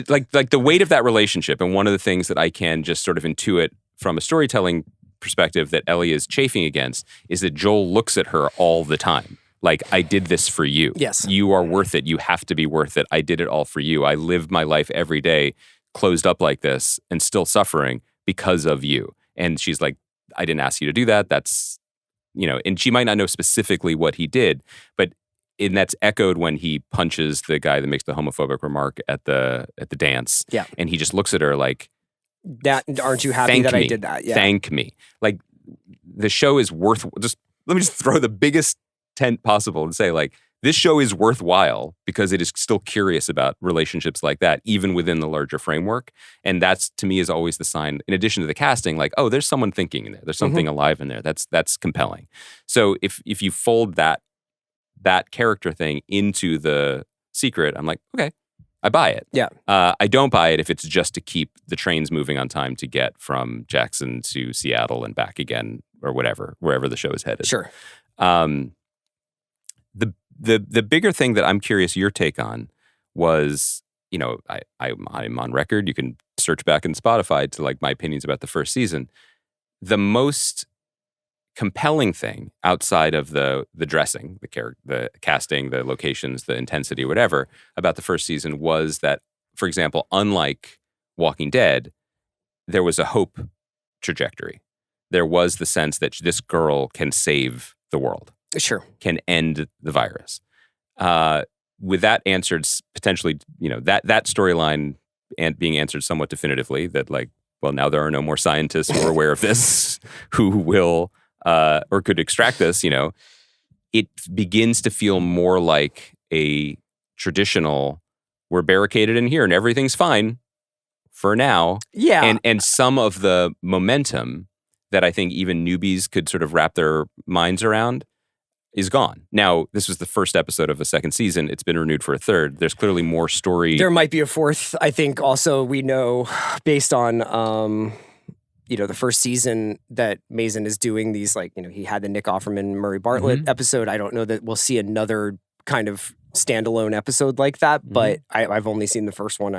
like the weight of that relationship, and one of the things that I can just sort of intuit from a storytelling perspective that Ellie is chafing against is that Joel looks at her all the time. Like, I did this for you. Yes. You are worth it. You have to be worth it. I did it all for you. I live my life every day closed up like this and still suffering because of you. And she's like, I didn't ask you to do that. That's, and she might not know specifically what he did, and that's echoed when he punches the guy that makes the homophobic remark at the dance. Yeah. And he just looks at her like, that aren't you happy that I did that? Yeah. Thank me. Like, the show is let me just throw the biggest tent possible and say, like, this show is worthwhile because it is still curious about relationships like that, even within the larger framework. And that's, to me, is always the sign, in addition to the casting, like, oh, there's someone thinking in there. There's something alive in there. That's compelling. So if you fold that character thing into The Secret, I'm like, okay, I buy it. Yeah. I don't buy it if it's just to keep the trains moving on time to get from Jackson to Seattle and back again, or wherever the show is headed. Sure. The bigger thing that I'm curious your take on was, I'm on record. You can search back in Spotify to like my opinions about the first season. The most compelling thing outside of the dressing, the casting, the locations, the intensity, whatever, about the first season was that, for example, unlike Walking Dead, there was a hope trajectory. There was the sense that this girl can save the world. Sure. Can end the virus. With that answered, potentially, that storyline and being answered somewhat definitively, that like, well, now there are no more scientists who are aware of this, who will or could extract this. It begins to feel more like a traditional, we're barricaded in here and everything's fine for now. Yeah. And some of the momentum that I think even newbies could sort of wrap their minds around is gone. Now, this was the first episode of a second season. It's been renewed for a third. There's clearly more story. There might be a fourth. I think also we know based on, the first season that Mason is doing these, like, he had the Nick Offerman, Murray Bartlett episode. I don't know that we'll see another kind of standalone episode like that, but I've only seen the first one.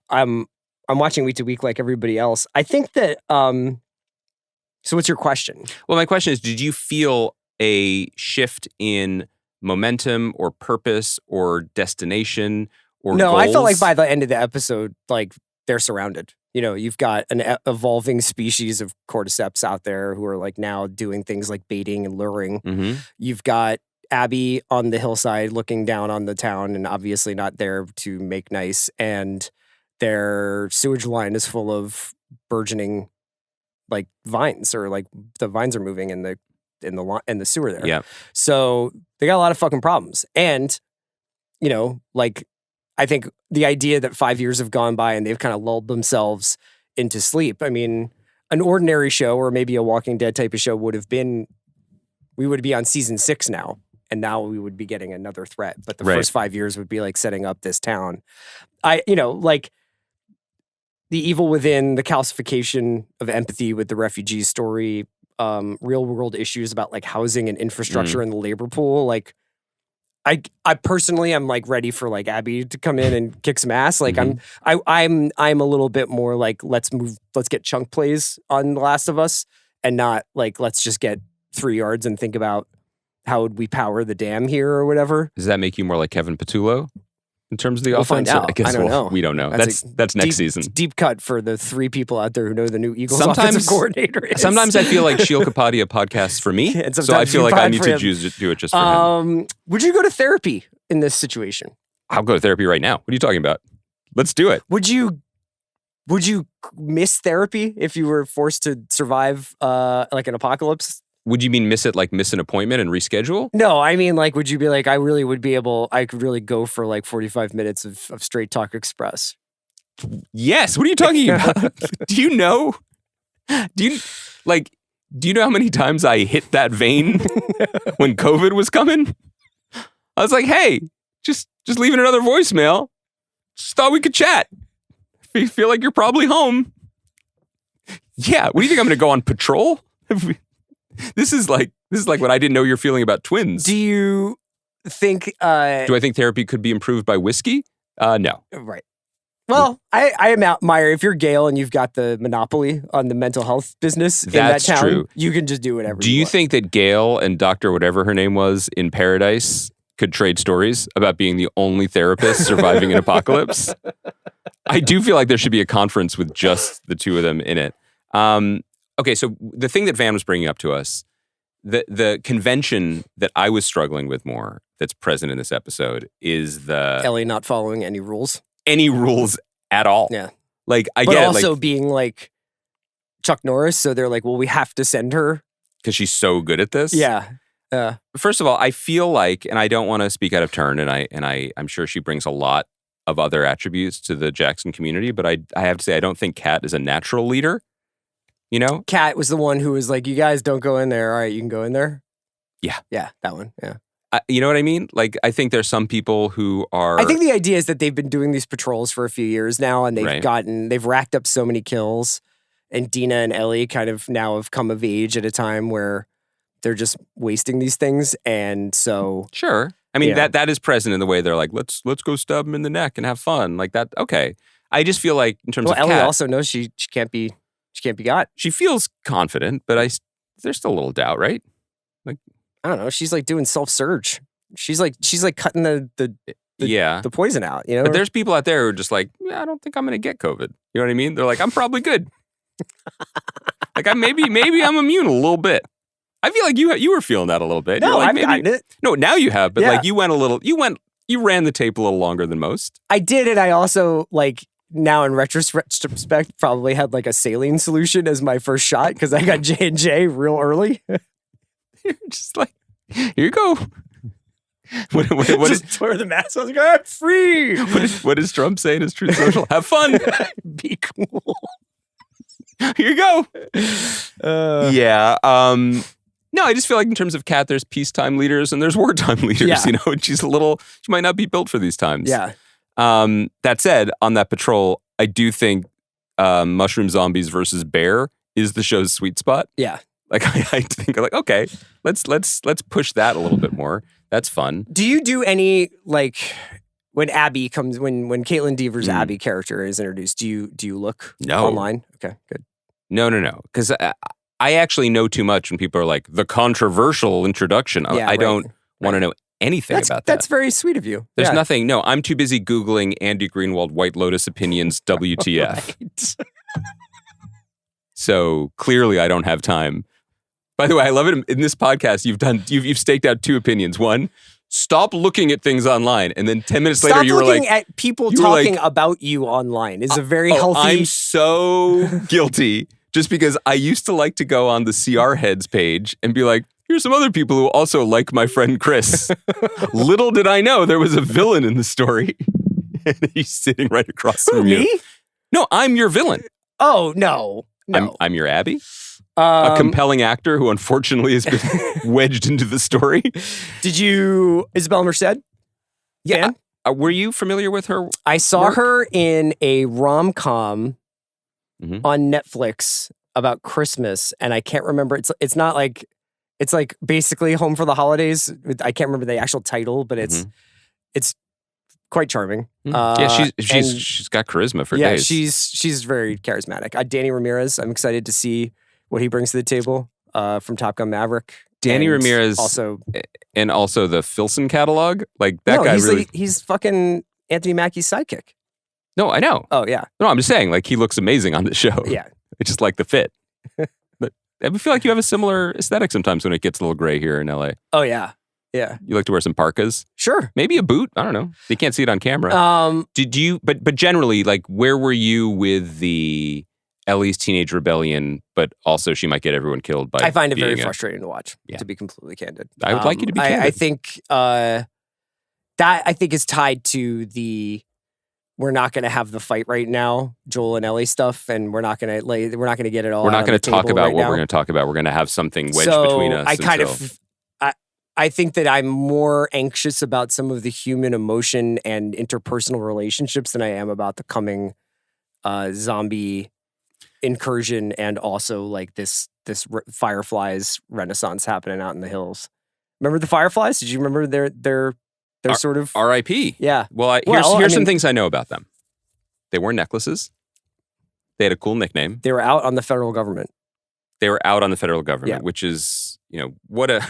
I'm watching week to week like everybody else. I think that, so what's your question? Well, my question is, did you feel a shift in momentum or purpose or destination or No, goals? I felt like by the end of the episode, like, they're surrounded. You've got an evolving species of cordyceps out there who are like now doing things like baiting and luring. You've got Abby on the hillside looking down on the town and obviously not there to make nice. And their sewage line is full of burgeoning like vines, or like the vines are moving in the sewer there. Yeah. So they got a lot of fucking problems. And, like, I think the idea that 5 years have gone by and they've kind of lulled themselves into sleep. I mean, an ordinary show or maybe a Walking Dead type of show we would be on season 6 now. And now we would be getting another threat. But the first 5 years would be like setting up this town. Like the evil within, the calcification of empathy with the refugee story, real world issues about like housing and infrastructure in the labor pool. Like, I personally am like ready for like Abby to come in and kick some ass. Like I'm a little bit more like, let's get chunk plays on The Last of Us and not like, let's just get 3 yards and think about how would we power the dam here or whatever. Does that make you more like Kevin Patullo in terms of the offense? Find out. I guess I don't know. We don't know. That's next season. Deep cut for the 3 people out there who know the new Eagles offensive coordinator is. Sometimes I feel like Sheil Kapadia podcasts for me. So I feel like I need to do it just for him. Would you go to therapy in this situation? I'll go to therapy right now. What are you talking about? Let's do it. Would you miss therapy if you were forced to survive like an apocalypse Would you mean miss an appointment and reschedule? No, I mean, like, would you be like, I could really go for like 45 minutes of Straight Talk Express? Yes. What are you talking about? Do you know how many times I hit that vein when COVID was coming? I was like, hey, just leaving another voicemail. Just thought we could chat. Feel like you're probably home. Yeah. What do you think? I'm going to go on patrol? This is like what I didn't know you're feeling about twins. Do you think? Do I think therapy could be improved by whiskey? No. Right. Well, I admire if you're Gail and you've got the monopoly on the mental health business in that town, true. You can just do whatever. Do you think that Gail and Dr. whatever her name was in Paradise could trade stories about being the only therapist surviving an apocalypse? I do feel like there should be a conference with just the two of them in it. Okay, so the thing that Van was bringing up to us, the convention that I was struggling with more that's present in this episode is the Ellie not following any rules. Any rules at all. Yeah. Like, I but get also like, being like Chuck Norris, so they're like, well, we have to send her. Because she's so good at this? Yeah. First of all, I feel like, and I don't want to speak out of turn, and I'm sure she brings a lot of other attributes to the Jackson community, but I have to say, I don't think Kat is a natural leader. You know? Kat was the one who was like, you guys don't go in there. All right, you can go in there. Yeah. Yeah, that one. Yeah. You know what I mean? Like, I think there's some people who are... I think the idea is that they've been doing these patrols for a few years now, and they've racked up so many kills, and Dina and Ellie kind of now have come of age at a time where they're just wasting these things, and so... Sure. I mean, that is present in the way they're like, let's go stab him in the neck and have fun. Like that, okay. I just feel like, in terms of Ellie Kat, also knows she can't be got. She feels confident, but there's still a little doubt, right? Like, I don't know. She's like doing self-surge. She's like cutting the poison out, you know? But there's people out there who are just like, yeah, I don't think I'm going to get COVID. You know what I mean? They're like, I'm probably good. Like, maybe I'm immune a little bit. I feel like you were feeling that a little bit. No, like, I've gotten it. No, now you have, but like you ran the tape a little longer than most. I did, and I also like now in retrospect probably had like a saline solution as my first shot because I got J&J real early. You're just like, here you go. What just wear the mask. I was like, I'm free. What does Trump say in his Truth Social? Have fun. Be cool. Here you go. Yeah. No, I just feel like in terms of Kat, there's peacetime leaders and there's wartime leaders. Yeah. You know, and she might not be built for these times. Yeah. That said, on that patrol, I do think Mushroom Zombies versus Bear is the show's sweet spot. Yeah. Like I think like, okay, let's push that a little bit more. That's fun. Do you do any like when Abby comes when Caitlin Deaver's Abby character is introduced? Do you look online? Okay, good. No, because I actually know too much when people are like the controversial introduction. Yeah, I don't want to know anything about that. That's very sweet of you. There's nothing. No, I'm too busy Googling Andy Greenwald White Lotus opinions WTF. Right. So clearly I don't have time. By the way, I love it in this podcast. You've staked out two opinions. One, stop looking at things online, and then 10 minutes later you were like, at people talking about you online is a very healthy. I'm so guilty. Just because I used to like to go on the CR Heads page and be like, here's some other people who also like my friend Chris. Little did I know there was a villain in the story. And he's sitting right across from you. Me? No, I'm your villain. Oh, no. I'm your Abby. A compelling actor who unfortunately has been wedged into the story. Did you, Isabel Merced? Yeah. Were you familiar with her? I saw her in a rom-com on Netflix about Christmas, and I can't remember. It's not like, it's like basically Home for the Holidays. I can't remember the actual title, but it's quite charming. Yeah, she's got charisma for days. Yeah, she's very charismatic. Danny Ramirez, I'm excited to see what he brings to the table from Top Gun Maverick. Danny Ramirez also the Filson catalog. Like that guy he's fucking Anthony Mackie's sidekick. No, I know. Oh, yeah. No, I'm just saying, like, he looks amazing on the show. Yeah. I just like the fit. But I feel like you have a similar aesthetic sometimes when it gets a little gray here in LA. Oh, yeah. Yeah. You like to wear some parkas? Sure. Maybe a boot? I don't know. You can't see it on camera. Did you, but generally, like, where were you with the Ellie's teenage rebellion, but also she might get everyone killed by. I find it very frustrating to watch. To be completely candid, I would like you to be candid. I think that is tied to the. We're not going to have the fight right now, Joel and Ellie stuff, and we're not going to get it all. We're not going to talk about right what now. we're going to talk about. We're going to have something wedged between us. I think that I'm more anxious about some of the human emotion and interpersonal relationships than I am about the coming zombie incursion and also like this Fireflies renaissance happening out in the hills. Remember the Fireflies? Did you remember their sort of R.I.P. Yeah. Well, here's some things I know about them. They wore necklaces. They had a cool nickname. They were out on the federal government. Which is, what a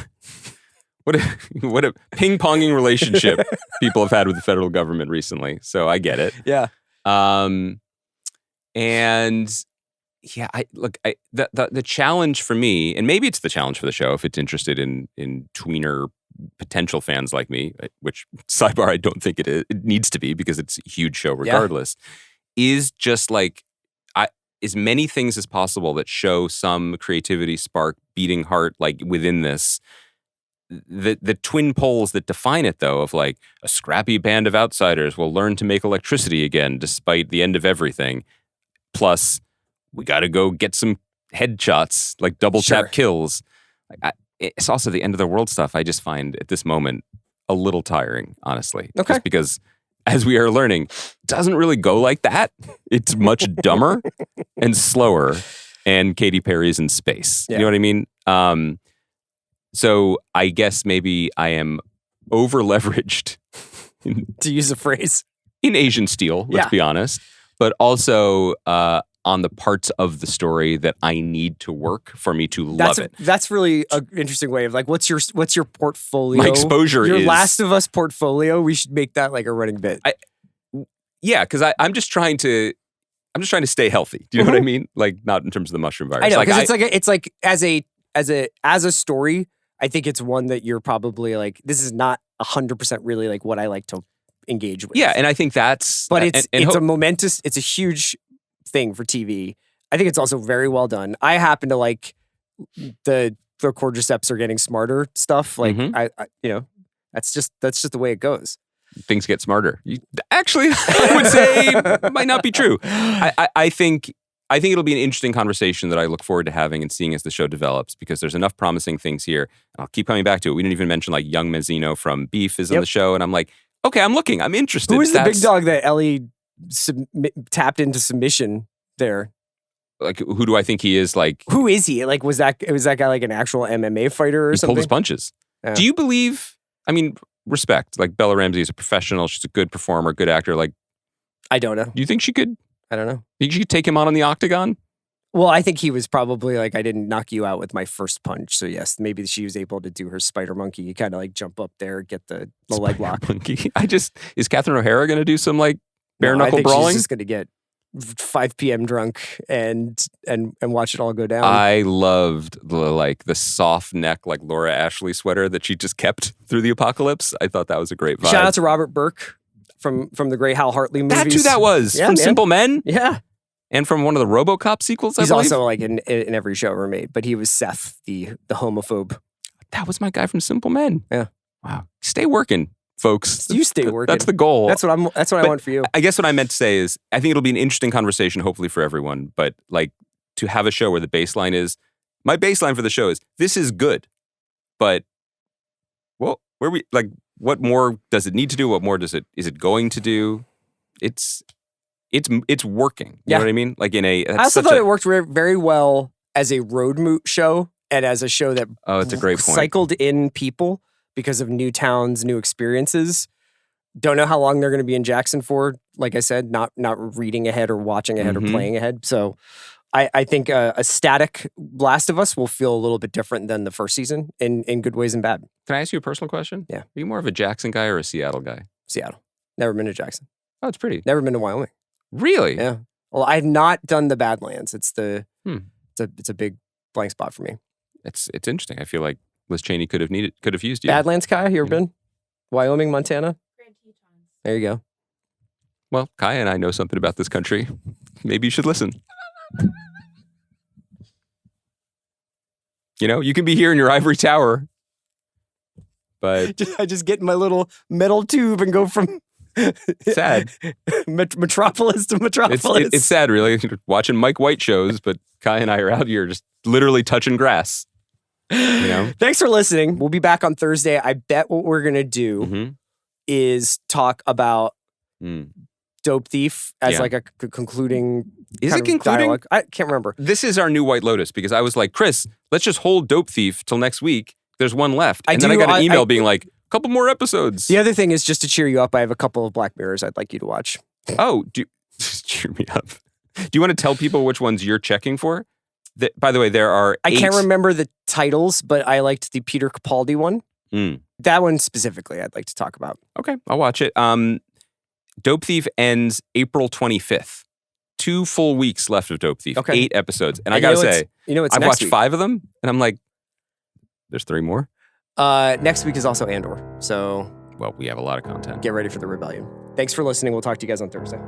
ping-ponging relationship people have had with the federal government recently. So I get it. Yeah. The challenge for me, and maybe it's the challenge for the show if it's interested in tweener potential fans like me, which sidebar, I don't think it needs to be because it's a huge show regardless, is just like as many things as possible that show some creativity spark, beating heart, like within this. The twin poles that define it, though, of like a scrappy band of outsiders will learn to make electricity again despite the end of everything. Plus, we got to go get some headshots, like double tap kills. It's also the end of the world stuff. I just find at this moment a little tiring, honestly. Okay. Just because, as we are learning, it doesn't really go like that. It's much dumber and slower, and Katy Perry's in space. You know what I mean? So I guess maybe I am over leveraged, to use a phrase, in Asian steel. Let's be honest, but also on the parts of the story that I need to work for me to love it. That's really an interesting way of like, what's your portfolio? My exposure your is Last of Us portfolio. We should make that like a running bit. Because I'm just trying to stay healthy. Do you know what I mean? Like not in terms of the mushroom virus. I know because it's like as a story. I think it's one that you're probably like, this is not 100% really like what I like to engage with. Yeah, and I think that's... But it's a momentous, it's a huge thing for TV. I think it's also very well done. I happen to like the cordyceps are getting smarter stuff. Like, I that's just the way it goes. Things get smarter. Actually, I would say might not be true. I think it'll be an interesting conversation that I look forward to having and seeing as the show develops because there's enough promising things here. And I'll keep coming back to it. We didn't even mention like young Mazzino from Beef is on the show. And I'm like, okay, I'm looking. I'm interested. Who is the big dog that Ellie tapped into submission there? Like, who do I think he is? Like, who is he? Like, was that guy like an actual MMA fighter or something? He pulled his punches. Yeah. Do you believe, I mean, respect, like Bella Ramsey is a professional. She's a good performer, good actor. Like, I don't know. Do you think she could? I don't know. Think she could take him on the octagon? Well, I think he was probably like, I didn't knock you out with my first punch. So yes, maybe she was able to do her spider monkey, kind of like jump up there, get the leg lock. Monkey. Is Catherine O'Hara going to do some like bare knuckle brawling? She's just going to get 5 p.m. drunk and watch it all go down. I loved the soft neck, like Laura Ashley sweater that she just kept through the apocalypse. I thought that was a great vibe. Shout out to Robert Burke from the great Hal Hartley movies. That's who that was. From Simple Men? Yeah. And from one of the RoboCop sequels, I believe. He's also like in every show ever made, but he was Seth, the homophobe. That was my guy from Simple Men. Yeah. Wow. Stay working, folks. You stay working. That's the goal. That's what I want for you. I guess what I meant to say is I think it'll be an interesting conversation, hopefully for everyone, but like to have a show where the baseline is, my baseline for the show is, this is good, but well, what more does it need to do? What more is it going to do? It's working. You know what I mean? Like I also thought it worked very well as a road show and as a show that it's a great point. Cycled in people because of new towns, new experiences. Don't know how long they're going to be in Jackson for. Like I said, not reading ahead or watching ahead or playing ahead. So I think a static Last of Us will feel a little bit different than the first season in good ways and bad. Can I ask you a personal question? Yeah. Are you more of a Jackson guy or a Seattle guy? Seattle. Never been to Jackson. Oh, it's pretty. Never been to Wyoming. Really? Yeah. Well, I've not done the Badlands. It's it's a big blank spot for me. It's interesting. I feel like Liz Cheney could have used you. Badlands, Kai, you ever been? Wyoming, Montana? There you go. Well, Kai and I know something about this country. Maybe you should listen. You can be here in your ivory tower, but I just get my little metal tube and go from sad metropolis to metropolis. It's sad, really, watching Mike White shows, but Kai and I are out here just literally touching grass. Thanks for listening. We'll be back on Thursday. I bet what we're gonna do is talk about Dope Thief as like a concluding. Is it concluding? Dialogue. I can't remember. This is our new White Lotus because I was like, Chris, let's just hold Dope Thief till next week. There's one left. And then I got an email being like, a couple more episodes. The other thing is, just to cheer you up, I have a couple of Black Mirrors I'd like you to watch. Oh, cheer me up. Do you want to tell people which ones you're checking for? By the way, there are 8. I can't remember the titles, but I liked the Peter Capaldi one. That one specifically I'd like to talk about. Okay, I'll watch it. Dope Thief ends April 25th. 2 full weeks left of Dope Thief. Okay. 8 episodes. And I gotta say, I've watched 5 of them, and I'm like, there's 3 more? Next week is also Andor. So, well, we have a lot of content. Get ready for the rebellion. Thanks for listening. We'll talk to you guys on Thursday.